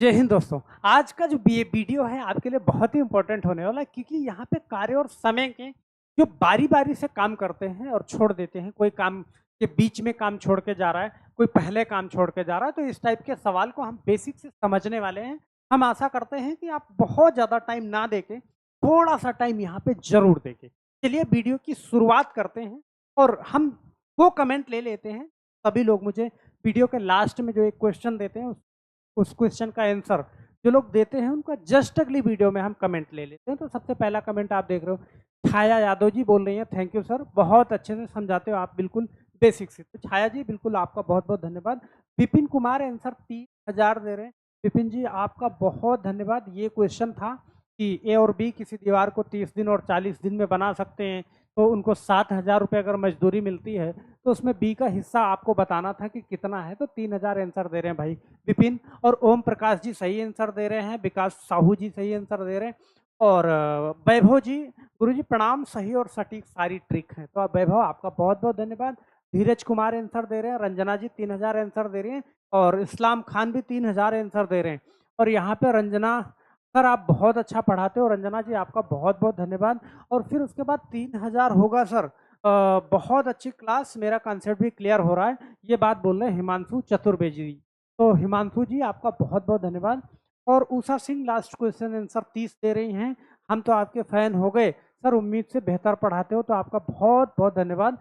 जय हिंद दोस्तों। आज का जो वीडियो है आपके लिए बहुत ही इंपॉर्टेंट होने वाला है, क्योंकि यहाँ पे कार्य और समय के जो बारी बारी से काम करते हैं और छोड़ देते हैं, कोई काम के बीच में काम छोड़ के जा रहा है, कोई पहले काम छोड़ के जा रहा है, तो इस टाइप के सवाल को हम बेसिक से समझने वाले हैं। हम आशा करते हैं कि आप बहुत ज़्यादा टाइम ना देके थोड़ा सा टाइम यहाँ पे जरूर देके चलिए वीडियो की शुरुआत करते हैं। और हम वो कमेंट ले लेते हैं। सभी लोग मुझे वीडियो के लास्ट में जो एक क्वेश्चन देते हैं उस क्वेश्चन का आंसर जो लोग देते हैं उनका जस्ट अगली वीडियो में हम कमेंट ले लेते हैं। तो सबसे पहला कमेंट आप देख रहे हो, छाया यादव जी बोल रही हैं, थैंक यू सर, बहुत अच्छे से समझाते हो आप, बिल्कुल बेसिक से। तो छाया जी बिल्कुल आपका बहुत बहुत धन्यवाद। विपिन कुमार आंसर 3000 दे रहे हैं। विपिन जी आपका बहुत धन्यवाद। ये क्वेश्चन था कि ए और बी किसी दीवार को 30 दिन और 40 दिन में बना सकते हैं, तो उनको 7000 रुपये अगर मजदूरी मिलती है तो उसमें बी का हिस्सा आपको बताना था कि कितना है। तो 3000 आंसर दे रहे हैं भाई विपिन। और ओम प्रकाश जी सही आंसर दे रहे हैं, विकास साहू जी सही आंसर दे रहे हैं, और वैभव जी, गुरु जी प्रणाम, सही और सटीक सारी ट्रिक है। तो वैभव आपका बहुत बहुत धन्यवाद। धीरज कुमार आंसर दे रहे हैं, रंजना जी 3000 आंसर दे रही हैं, और इस्लाम खान भी 3000 आंसर दे रहे हैं। और यहाँ पे रंजना सर आप बहुत अच्छा पढ़ाते हो, रंजना जी आपका बहुत बहुत धन्यवाद। और फिर उसके बाद 3000 होगा सर, बहुत अच्छी क्लास, मेरा कॉन्सेप्ट भी क्लियर हो रहा है, ये बात बोल रहे हैं हिमांशु चतुर्वेदी जी। तो हिमांशु जी आपका बहुत बहुत धन्यवाद। और Usha Singh last question answer 30 दे रही हैं, हम तो आपके फैन हो गए सर, उम्मीद से बेहतर पढ़ाते हो, तो आपका बहुत बहुत धन्यवाद।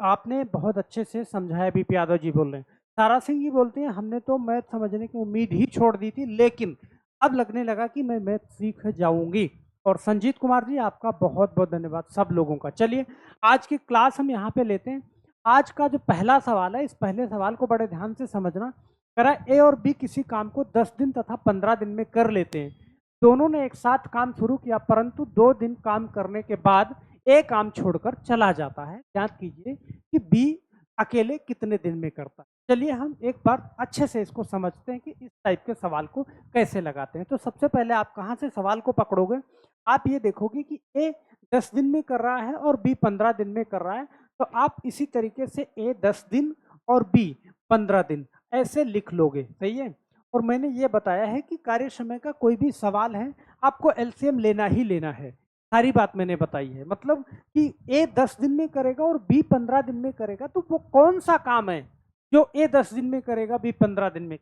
आपने बहुत अच्छे से समझाया। बीपी यादव जी बोल रहे हैं। तारा सिंह जी बोलते हैं हमने तो मैथ समझने की उम्मीद ही छोड़ दी थी, लेकिन अब लगने लगा कि मैं मैथ सीख जाऊंगी। और संजीत कुमार जी आपका बहुत बहुत धन्यवाद सब लोगों का। चलिए आज की क्लास हम यहाँ पे लेते हैं। आज का जो पहला सवाल है, इस पहले सवाल को बड़े ध्यान से समझना। करा ए और बी किसी काम को 10 दिन तथा 15 दिन में कर लेते हैं। दोनों ने एक साथ काम शुरू किया, परंतु 2 दिन काम करने के बाद ए काम छोड़कर चला जाता है। याद कीजिए कि बी अकेले कितने दिन में करता है। चलिए हम एक बार अच्छे से इसको समझते हैं कि इस टाइप के सवाल को कैसे लगाते हैं। तो सबसे पहले आप कहाँ से सवाल को पकड़ोगे, आप ये देखोगे कि ए 10 दिन में कर रहा है और बी 15 दिन में कर रहा है, तो आप इसी तरीके से ए 10 दिन और बी 15 दिन ऐसे लिख लोगे, सही है। और मैंने ये बताया है कि कार्य समय का कोई भी सवाल है आपको एलसीएम लेना ही लेना है, सारी बात मैंने बताई है। मतलब कि ए 10 दिन में करेगा और बी 15 दिन में करेगा, तो वो कौन सा काम है जो ए 10 दिन में करेगा बी 15 दिन में,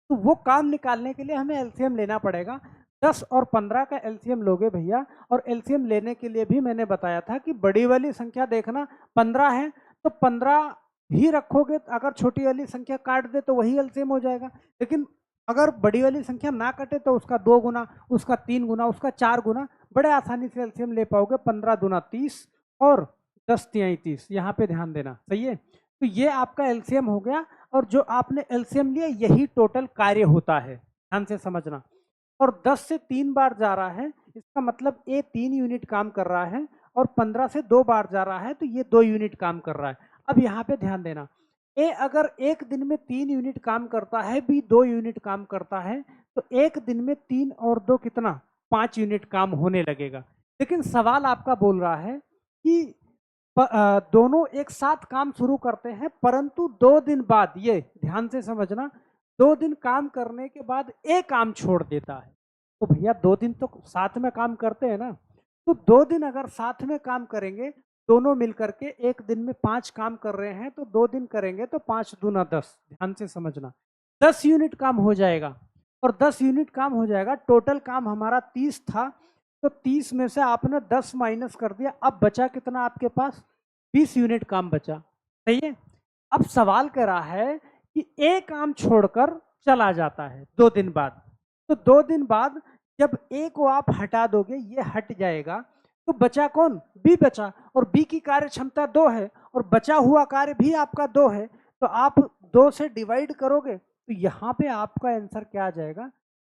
तो वो काम निकालने के लिए हमें एलसीएम लेना पड़ेगा। 10 और 15 का एलसीएम लोगे भैया, और एलसीएम लेने के लिए भी मैंने बताया था कि बड़ी वाली संख्या देखना 15 है तो 15 ही रखोगे, अगर छोटी वाली संख्या काट दे तो वही एलसीएम हो जाएगा। लेकिन अगर बड़ी वाली संख्या ना कटे तो उसका 2 गुना, उसका 3 गुना, उसका 4 गुना, बड़े आसानी से एलसीएम ले पाओगे। 15 दूना 30 और 10 तिहाई 30, यहाँ पे ध्यान देना, सही है। तो ये आपका एलसीएम हो गया, और जो आपने एलसीएम लिया यही टोटल कार्य होता है, ध्यान से समझना। और 10 से 3 बार जा रहा है, इसका मतलब ए 3 यूनिट काम कर रहा है, और 15 से 2 बार जा रहा है तो ये 2 यूनिट काम कर रहा है। अब यहाँ पे ध्यान देना, ए अगर एक दिन में 3 यूनिट काम करता है, बी 2 यूनिट काम करता है, तो एक दिन में 3 और 2 कितना, 5 यूनिट काम होने लगेगा। लेकिन सवाल आपका बोल रहा है कि दोनों एक साथ काम शुरू करते हैं, परंतु 2 दिन बाद, ये ध्यान से समझना, 2 दिन काम करने के बाद एक काम छोड़ देता है। तो भैया 2 दिन तो साथ में काम करते हैं ना, तो 2 दिन अगर साथ में काम करेंगे दोनों मिलकर के, एक दिन में 5 काम कर रहे हैं तो 2 दिन करेंगे तो 5 दूना 10, ध्यान से समझना, 10 यूनिट काम हो जाएगा। और 10 यूनिट काम हो जाएगा, टोटल काम हमारा 30 था, तो 30 में से आपने 10 माइनस कर दिया, अब बचा कितना आपके पास, 20 यूनिट काम बचा, सही है। अब सवाल कर रहा है कि ए काम छोड़कर चला जाता है 2 दिन बाद, तो 2 दिन बाद जब ए को आप हटा दोगे, ये हट जाएगा, तो बचा कौन, बी बचा, और बी की कार्य क्षमता 2 है, और बचा हुआ कार्य भी आपका 2 है, तो आप 2 से डिवाइड करोगे तो यहाँ पे आपका आंसर क्या आ जाएगा,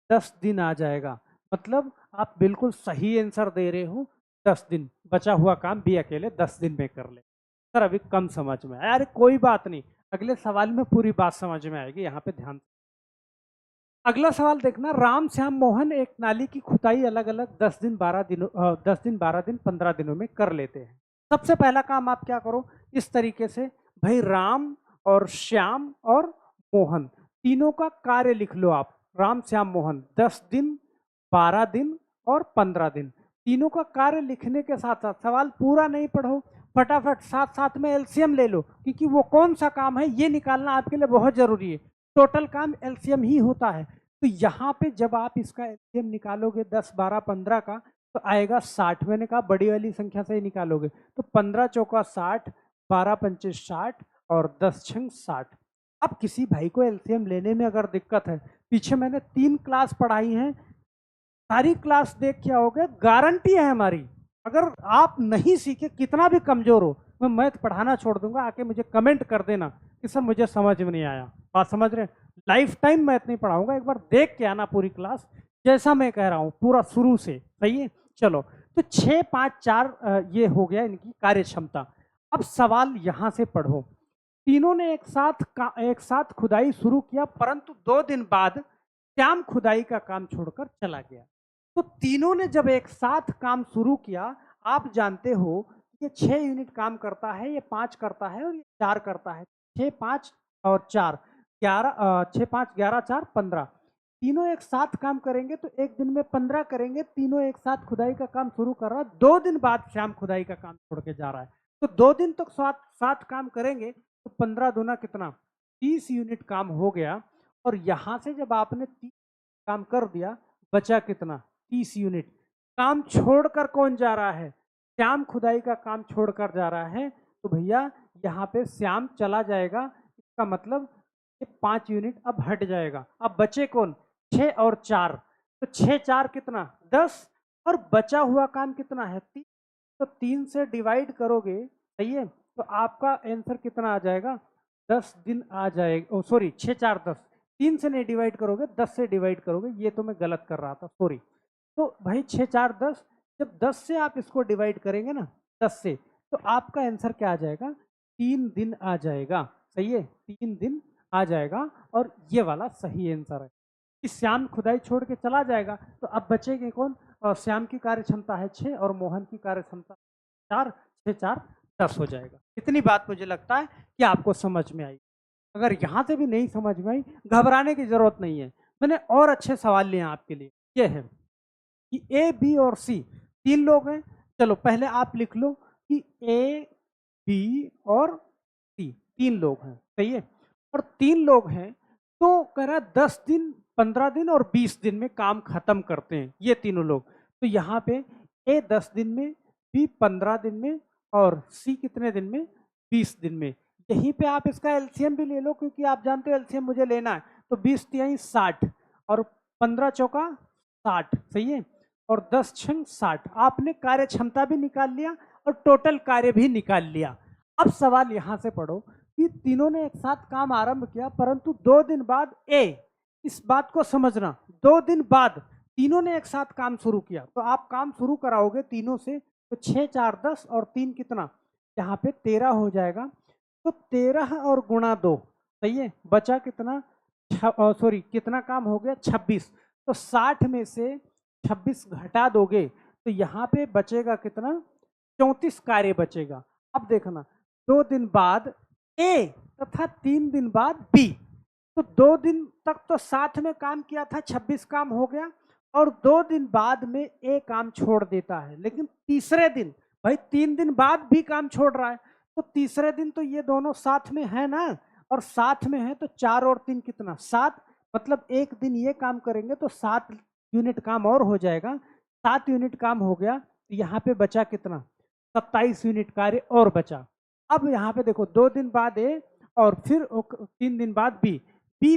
10 दिन आ जाएगा। मतलब आप बिल्कुल सही आंसर दे रहे हो, 10 दिन, बचा हुआ काम बी अकेले 10 दिन में कर ले। सर अभी कम समझ में आया, अरे कोई बात नहीं, अगले सवाल में पूरी बात समझ में आएगी, यहाँ पे ध्यान। अगला सवाल देखना, राम श्याम मोहन एक नाली की खुदाई अलग अलग 10 दिन 12 दिनों 10 दिन 12 दिन 15 दिनों में कर लेते हैं। सबसे पहला काम आप क्या करो, इस तरीके से भाई राम और श्याम और मोहन तीनों का कार्य लिख लो आप, राम श्याम मोहन 10 दिन, 12 दिन और 15 दिन, तीनों का कार्य लिखने के साथ साथ सवाल पूरा नहीं पढ़ो, फटाफट साथ साथ में एलसीएम ले लो, क्योंकि वो कौन सा काम है ये निकालना आपके लिए बहुत जरूरी है। टोटल काम एलसीएम ही होता है। तो यहाँ पे जब आप इसका एलसीएम निकालोगे 10, 12, 15 का, तो आएगा 60। मैंने कहा बड़ी वाली संख्या से ही निकालोगे, तो 15 चौका 60, 12 पंचे 60 और 10 छंग 60। अब किसी भाई को एलसीएम लेने में अगर दिक्कत है, पीछे मैंने 3 क्लास पढ़ाई हैं, सारी क्लास देख के आओगे, गारंटी है हमारी। अगर आप नहीं सीखे, कितना भी कमजोर हो, मैं मैथ पढ़ाना छोड़ दूंगा, आके मुझे कमेंट कर देना कि सर मुझे समझ में नहीं आया। बात समझ रहे हैं? लाइफ टाइम मैथ नहीं पढ़ाऊंगा, एक बार देख के आना पूरी क्लास, जैसा मैं कह रहा हूँ पूरा शुरू से। सही है? चलो, तो 6, 5, 4 ये हो गया इनकी कार्य क्षमता। अब सवाल यहां से पढ़ो। तीनों ने एक साथ खुदाई शुरू किया, परंतु 2 दिन बाद श्याम खुदाई का काम छोड़कर चला गया। तो तीनों ने जब एक साथ काम शुरू किया, आप जानते हो ये 6 यूनिट काम करता है, ये 5 करता है और ये 4 करता है। 6, 5 और 4, 11, 6, 5, 11, 4, 15। तीनों एक साथ काम करेंगे तो एक दिन में 15 करेंगे। तीनों एक साथ खुदाई का काम शुरू कर रहा है, 2 दिन बाद श्याम खुदाई का काम छोड़ के जा रहा है। तो 2 दिन तक साथ काम करेंगे तो 15 दूना कितना, 30 यूनिट काम हो गया। और यहां से जब आपने 30 काम कर दिया, बचा कितना, 30 यूनिट। काम छोड़कर कौन जा रहा है? श्याम खुदाई का काम छोड़कर जा रहा है। तो भैया यहाँ पे श्याम चला जाएगा, इसका मतलब 5 यूनिट अब हट जाएगा। अब बचे कौन? 6 और 4। तो 6, 4 कितना, 10, और बचा हुआ काम कितना है, 3। तो 3 से डिवाइड करोगे, सही है, तो आपका आंसर कितना आ जाएगा, 10 दिन आ जाएगा। सॉरी, 6, 4, 10, 3 से नहीं डिवाइड करोगे, 10 से डिवाइड करोगे। ये तो मैं गलत कर रहा था, सॉरी। तो भाई 6, 4, 10, जब 10 से आप इसको डिवाइड करेंगे ना, 10 से, तो आपका आंसर क्या आ जाएगा, 3 दिन आ जाएगा। सही है, 3 दिन आ जाएगा। और ये वाला सही आंसर है कि श्याम खुदाई छोड़ के चला जाएगा। तो अब बचेंगे कौन? श्याम की कार्य क्षमता है 6 और मोहन की कार्य क्षमता 4। 6, 4, 10 हो जाएगा। इतनी बात मुझे लगता है कि आपको समझ में आई। अगर यहां से भी नहीं समझ में आई, घबराने की जरूरत नहीं है। मैंने और अच्छे सवाल लिए आपके लिए। ये है कि ए, बी और सी 3 लोग हैं। चलो पहले आप लिख लो कि ए, बी और सी 3 लोग हैं। सही है? और 3 लोग हैं तो कह रहा 10 दिन, 15 दिन और 20 दिन में काम खत्म करते हैं ये तीनों लोग। तो यहाँ पे ए 10 दिन में, बी 15 दिन में और सी कितने दिन में, 20 दिन में। यहीं पे आप इसका एलसीएम भी ले लो, क्योंकि आप जानते हो एलसीएम मुझे लेना है। तो 20 तिहाई 60 और 15 चौका 60। सही है? और 10 छंग 60। आपने कार्य क्षमता भी निकाल लिया और टोटल कार्य भी निकाल लिया। अब सवाल यहां से पढ़ो कि तीनों ने एक साथ काम आरंभ किया, परंतु 2 दिन बाद इस बात को समझना, 2 दिन बाद तीनों ने एक साथ काम शुरू किया। तो आप काम शुरू कराओगे तीनों से, तो 6, 4, 10 और 3 कितना, यहाँ पे 13 हो जाएगा। तो 13 और गुणा 2, सही है, बचा कितना, सॉरी कितना काम हो गया, 26। तो 60 में से 26 घटा दोगे तो यहाँ पे बचेगा कितना, 34 कार्य बचेगा। अब देखना, 2 दिन बाद ए तथा 3 दिन बाद बी। तो 2 दिन तक तो साथ में काम किया था, 26 काम हो गया। और 2 दिन बाद में ए काम छोड़ देता है, लेकिन तीसरे दिन, भाई 3 दिन बाद भी काम छोड़ रहा है, तो तीसरे दिन तो ये दोनों साथ में है ना, और साथ में है तो 4 और 3 कितना, 7। मतलब एक दिन ये काम करेंगे तो 7 यूनिट काम और हो जाएगा। 7 यूनिट काम हो गया, तो यहाँ पे बचा कितना, 27 यूनिट कार्य और बचा। अब यहाँ पे देखो, 2 दिन बाद ए और फिर 3 दिन बाद बी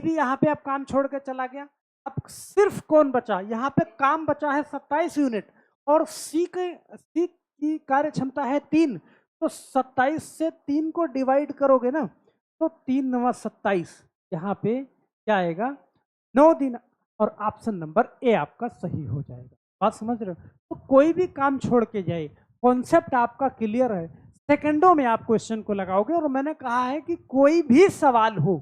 भी यहाँ पे अब काम छोड़ के चला गया। अब सिर्फ कौन बचा, यहाँ पे काम बचा है 27 यूनिट, और सी की कार्य क्षमता है 3। तो 27 से 3 को डिवाइड करोगे ना, तो 3 9 27, यहाँ पे क्या आएगा, 9 दिन। और ऑप्शन नंबर ए आपका सही हो जाएगा। बात समझ रहे हो? तो कोई भी काम छोड़ के जाए, कॉन्सेप्ट आपका क्लियर है, सेकंडों में आप क्वेश्चन को लगाओगे। और मैंने कहा है कि कोई भी सवाल हो,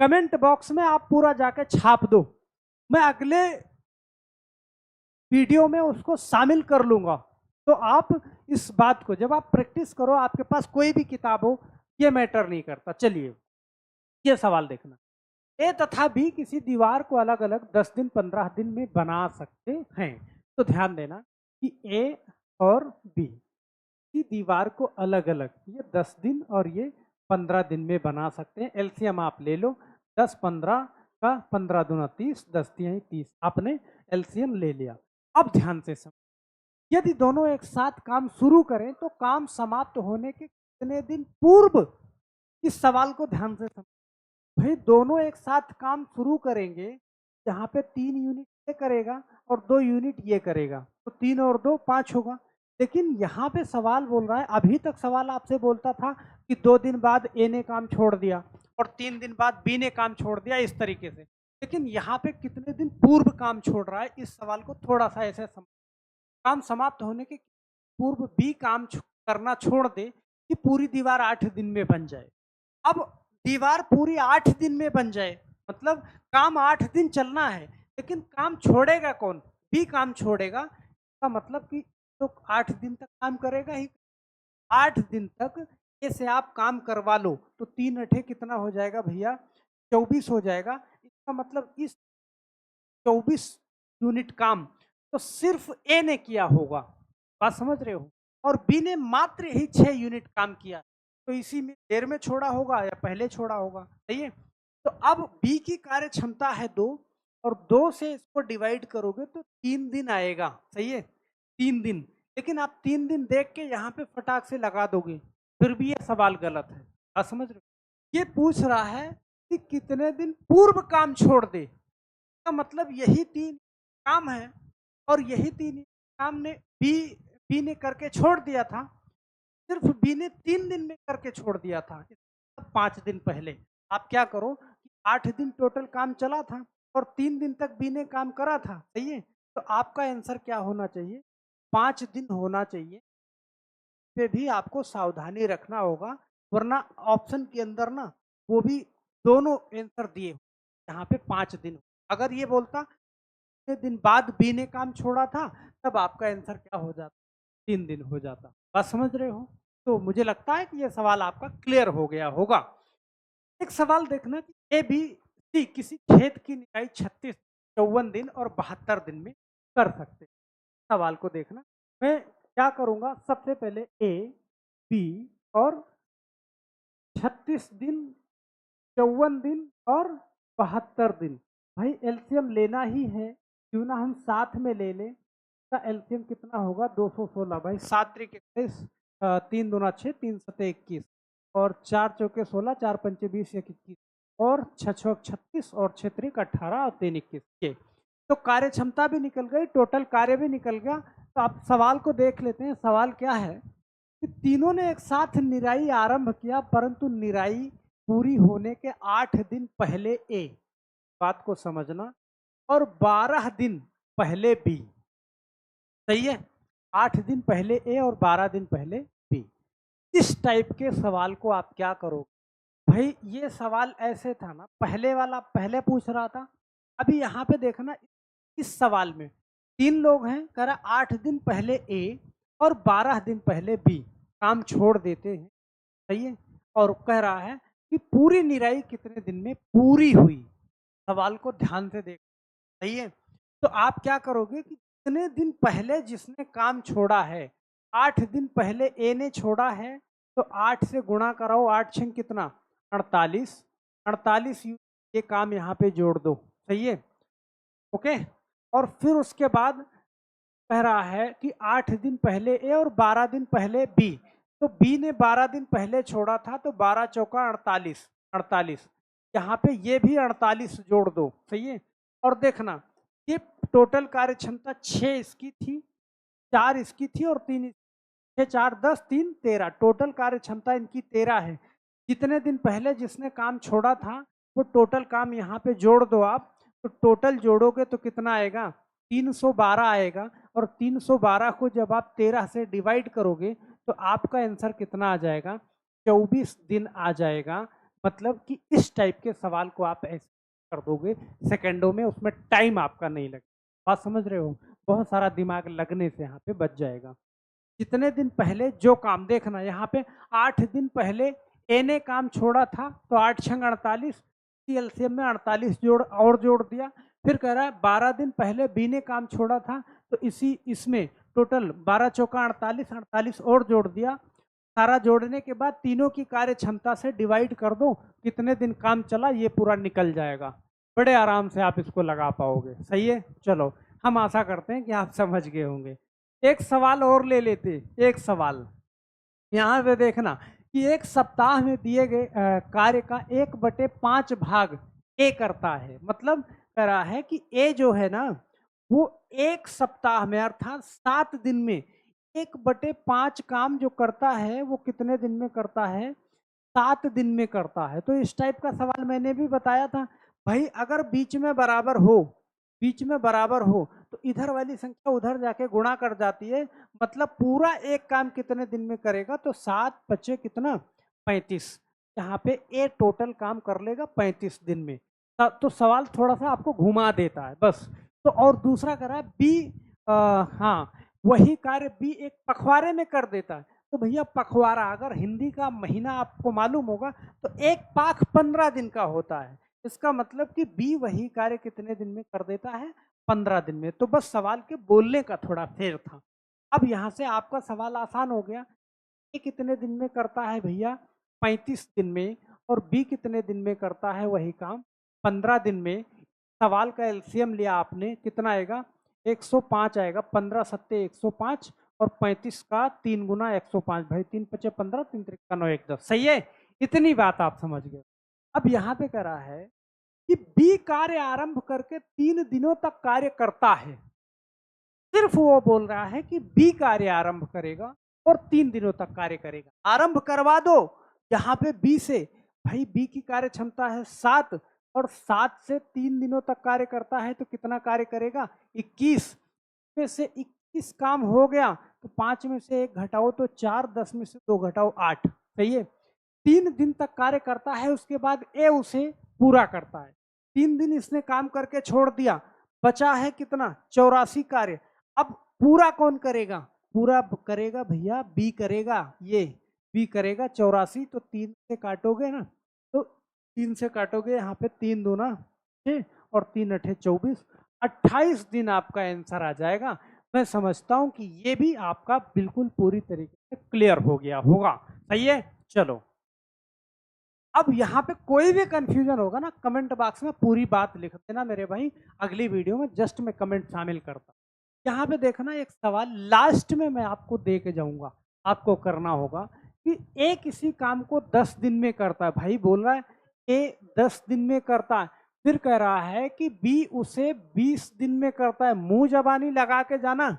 कमेंट बॉक्स में आप पूरा जाके छाप दो, मैं अगले वीडियो में उसको शामिल कर लूंगा। तो आप इस बात को जब आप प्रैक्टिस करो, आपके पास कोई भी किताब हो, ये मैटर नहीं करता। चलिए ये सवाल देखना, ए तथा बी किसी दीवार को अलग अलग 10 दिन 15 दिन में बना सकते हैं। तो ध्यान देना कि ए और बी की दीवार को अलग अलग ये 10 दिन और ये 15 दिन में बना सकते हैं। एलसीएम आप ले लो, 10 15 का 15 दूना 30, 10 तिहाई 30, आपने एलसीएम ले लिया। अब ध्यान से समझ, यदि दोनों एक साथ काम शुरू करें तो काम समाप्त होने के कितने दिन पूर्व, इस सवाल को ध्यान से समझ। भाई दोनों एक साथ काम शुरू करेंगे, यहाँ पे 3 यूनिट ये करेगा और 2 यूनिट ये करेगा, तो 3 और 2 5 होगा। लेकिन यहाँ पे सवाल बोल रहा है, अभी तक सवाल आपसे बोलता था कि 2 दिन बाद ए ने काम छोड़ दिया और 3 दिन बाद बी ने काम छोड़ दिया, इस तरीके से। लेकिन यहाँ पे कितने दिन पूर्व काम छोड़ रहा है, इस सवाल को थोड़ा सा ऐसे समझ। काम समाप्त होने के पूर्व बी काम करना छोड़ दे कि पूरी दीवार 8 दिन में बन जाए। अब दीवार पूरी 8 दिन में बन जाए, मतलब काम 8 दिन चलना है, लेकिन काम छोड़ेगा कौन? बी काम छोड़ेगा। इसका मतलब कि तो 8 दिन तक काम करेगा ही। 8 दिन तक ऐसे आप काम करवा लो तो 3 अठे कितना हो जाएगा भैया? 24 हो जाएगा। इसका मतलब इस 24 यूनिट काम तो सिर्फ ए ने किया होगा, बात समझ रहे हो? और बी ने मात्र ही 6 यूनिट काम किया, तो इसी में देर में छोड़ा होगा या पहले छोड़ा होगा, सही है? तो अब बी की कार्य क्षमता है 2 और 2 से इसको डिवाइड करोगे तो 3 दिन आएगा, सही है? 3 दिन। लेकिन आप 3 दिन देख के यहाँ पे फटाक से लगा दोगे, फिर भी ये सवाल गलत है, बात समझ रहे हो? ये पूछ रहा है कि कितने दिन पूर्व काम छोड़ दे, का मतलब यही 3 काम है और यही 3 काम ने बी ने करके छोड़ दिया था। सिर्फ बी ने 3 दिन में करके छोड़ दिया था, 5 दिन पहले। आप क्या करो कि 8 दिन टोटल काम चला था और 3 दिन तक बी ने काम करा था, सही है? तो आपका आंसर क्या होना चाहिए? 5 दिन होना चाहिए। पे भी आपको सावधानी रखना होगा, वरना ऑप्शन के अंदर ना वो भी दोनों आंसर दिए, यहाँ पे 5 दिन। अगर ये बोलता कितने दिन बाद बी ने काम छोड़ा था, तब आपका आंसर क्या हो जाता? 3 दिन हो जाता। बात समझ रहे हो? तो मुझे लगता है कि ये सवाल आपका क्लियर हो गया होगा। एक सवाल देखना कि ए बी सी किसी खेत की निराई 36, 54 दिन और 72 दिन में कर सकते। सवाल को देखना, मैं क्या करूंगा, सबसे पहले ए बी और 36 दिन, 54 दिन और 72 दिन। भाई एलसीएम लेना ही है, क्यों ना हम साथ में ले लें। का एलसीएम कितना होगा? 216। भाई 7 त्रिक 21, 3 दूना 6, 3 सते 21 और 4 चौके 16, 4 पंचे 20, 1 21 और 6 छक 36 और 6 त्रिक 18 और 3 21 के। तो कार्य क्षमता भी निकल गई, टोटल कार्य भी निकल गया। तो आप सवाल को देख लेते हैं। सवाल क्या है कि तीनों ने एक साथ निराई आरंभ किया, परंतु निराई पूरी होने के 8 दिन पहले ए, बात को समझना, और 12 दिन पहले बी, सही है? 8 दिन पहले ए और 12 दिन पहले बी। इस टाइप के सवाल को आप क्या करोगे? भाई ये सवाल ऐसे था ना, पहले वाला पहले पूछ रहा था, अभी यहाँ पे देखना, इस सवाल में 3 लोग हैं, कह रहा 8 दिन पहले ए और 12 दिन पहले बी काम छोड़ देते हैं, सही है? और कह रहा है कि पूरी निराई कितने दिन में पूरी हुई। सवाल को ध्यान से देख, सही है? तो आप क्या करोगे कि कितने दिन पहले जिसने काम छोड़ा है, 8 दिन पहले ए ने छोड़ा है, तो 8 से गुणा कराओ, 8 छंग कितना? 48। 48 ये काम यहाँ पे जोड़ दो, सही है? ओके। और फिर उसके बाद कह रहा है कि 8 दिन पहले ए और 12 दिन पहले बी, तो बी ने 12 दिन पहले छोड़ा था, तो 12 चौका 48, 48 यहाँ पे ये भी 48 जोड़ दो, सही है? और देखना ये टोटल कार्य क्षमता 6 इसकी थी, 4 इसकी थी और 3, 6 4 10, 3 13, टोटल कार्य क्षमता इनकी 13 है। जितने दिन पहले जिसने काम छोड़ा था वो टोटल काम यहाँ पे जोड़ दो आप, तो टोटल जोड़ोगे तो कितना आएगा? 312 आएगा। और 312 को जब आप 13 से डिवाइड करोगे तो आपका आंसर कितना आ जाएगा? 24 दिन आ जाएगा। मतलब कि इस टाइप के सवाल को आप ऐसे कर दोगे सेकंडों में, उसमें टाइम आपका नहीं लगेगा। बात समझ रहे हो? बहुत सारा दिमाग लगने से यहाँ पे बच जाएगा। जितने दिन पहले जो काम, देखना यहाँ पे 8 दिन पहले ए ने काम छोड़ा था, तो 8 छंग 48, एलसीएम में 48 जोड़ और जोड़ दिया। फिर कह रहा है 12 दिन पहले बी ने काम छोड़ा था, तो इसमें टोटल 12 चौका 48, 48 और जोड़ दिया। सारा जोड़ने के बाद तीनों की कार्य क्षमता से डिवाइड कर दो, कितने दिन काम चला ये पूरा निकल जाएगा। बड़े आराम से आप इसको लगा पाओगे। सही है, चलो हम आशा करते हैं कि आप समझ गए होंगे। एक सवाल और ले लेते, एक सवाल यहाँ पे देखना कि एक सप्ताह में दिए गए कार्य का 1/5 भाग ए करता है। मतलब कह रहा है कि ए जो है ना वो एक सप्ताह में अर्थात 7 दिन में 1/5 काम जो करता है वो कितने दिन में करता है? 7 दिन में करता है। तो इस टाइप का सवाल मैंने भी बताया था भाई, अगर बीच में बराबर हो, बीच में बराबर हो तो इधर वाली संख्या उधर जाके गुणा कर जाती है। मतलब पूरा एक काम कितने दिन में करेगा? तो 7 × 5 कितना? 35। यहाँ पे ए टोटल काम कर लेगा 35 दिन में। तो सवाल थोड़ा सा आपको घुमा देता है बस। तो और दूसरा करा है बी, हाँ वही कार्य बी एक पखवाड़े में कर देता है। तो भैया पखवाड़ा, अगर हिंदी का महीना आपको मालूम होगा तो एक पाख 15 दिन का होता है। इसका मतलब कि बी वही कार्य कितने दिन में कर देता है? 15 दिन में। तो बस सवाल के बोलने का थोड़ा फेर था। अब यहाँ से आपका सवाल आसान हो गया। ए कितने दिन में करता है भैया? 35 दिन में। और बी कितने दिन में करता है वही काम? 15 दिन में। सवाल का एलसीएम लिया आपने, कितना आएगा? 105 आएगा। 15 सत्ते 105 और 35 का 3 गुना 105। भाई 3 × 5 = 15, 3 × 3 = 9, 1 10। सही है, इतनी बात आप समझ गए। अब यहाँ पे कह रहा है कि बी कार्य आरंभ करके 3 दिनों तक कार्य करता है। सिर्फ वो बोल रहा है कि बी कार्य आरंभ करेगा और 3 दिनों तक कार्य करेगा। आरंभ करवा दो यहाँ पे बी से। भाई बी की कार्य क्षमता है 7 और 7 से 3 दिनों तक कार्य करता है तो कितना कार्य करेगा? 21 में से 21 काम हो गया तो 5 में से 1 घटाओ तो 4, 10 में से 2 घटाओ 8। सही है, 3 दिन तक कार्य करता है। उसके बाद ए उसे पूरा करता है। 3 दिन इसने काम करके छोड़ दिया, बचा है कितना? 84 कार्य। अब पूरा कौन करेगा? पूरा करेगा भैया बी करेगा। ये बी करेगा 84। तो 3 से काटोगे ना, तो 3 से काटोगे यहाँ पे 3 दूना 6 और 3 × 8 = 24। 28 दिन आपका आंसर आ जाएगा। मैं समझता हूं कि ये भी आपका बिल्कुल पूरी तरीके से क्लियर हो गया होगा। सही है, चलो अब यहाँ पे कोई भी कंफ्यूजन होगा ना, कमेंट बॉक्स में पूरी बात लिख देना मेरे भाई। अगली वीडियो में जस्ट मैं कमेंट शामिल करता। यहाँ पे देखना एक सवाल लास्ट में मैं आपको दे के जाऊंगा। आपको करना होगा कि ए किसी काम को 10 दिन में करता है। भाई बोल रहा है ए 10 दिन में करता है, फिर कह रहा है कि बी उसे 20 दिन में करता है। मुंह जबानी लगा के जाना,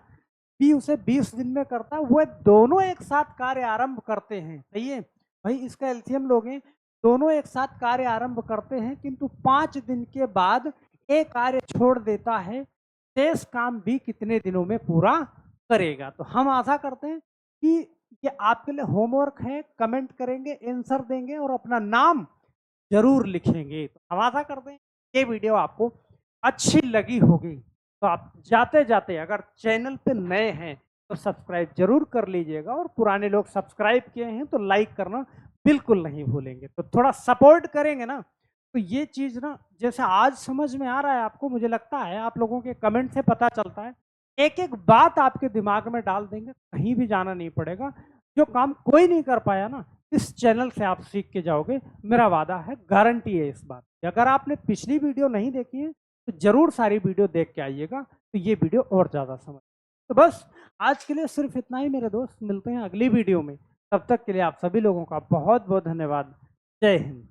बी उसे 20 दिन में करता है। वो दोनों एक साथ कार्य आरंभ करते हैं। सही है भाई, इसका एलसीएम लोगे, दोनों एक साथ कार्य आरंभ करते हैं किंतु 5 दिन के बाद ए कार्य छोड़ देता है। शेष काम भी कितने दिनों में पूरा करेगा? तो हम आशा करते हैं कि ये आपके लिए होमवर्क है। कमेंट करेंगे, आंसर देंगे और अपना नाम जरूर लिखेंगे। तो हम आशा करते हैं ये वीडियो आपको अच्छी लगी होगी। तो आप जाते जाते अगर चैनल पे नए हैं तो सब्सक्राइब जरूर कर लीजिएगा, और पुराने लोग सब्सक्राइब किए हैं तो लाइक करना बिल्कुल नहीं भूलेंगे। तो थोड़ा सपोर्ट करेंगे ना, तो ये चीज ना जैसे आज समझ में आ रहा है आपको, मुझे लगता है आप लोगों के कमेंट से पता चलता है। एक एक बात आपके दिमाग में डाल देंगे, कहीं भी जाना नहीं पड़ेगा। जो काम कोई नहीं कर पाया ना, इस चैनल से आप सीख के जाओगे, मेरा वादा है, गारंटी है इस बात की। अगर आपने पिछली वीडियो नहीं देखी है तो जरूर सारी वीडियो देख के आइएगा, तो ये वीडियो और ज्यादा समझ। तो बस आज के लिए सिर्फ इतना ही मेरे दोस्त, मिलते हैं अगली वीडियो में। तब तक के लिए आप सभी लोगों का बहुत बहुत धन्यवाद। जय हिंद।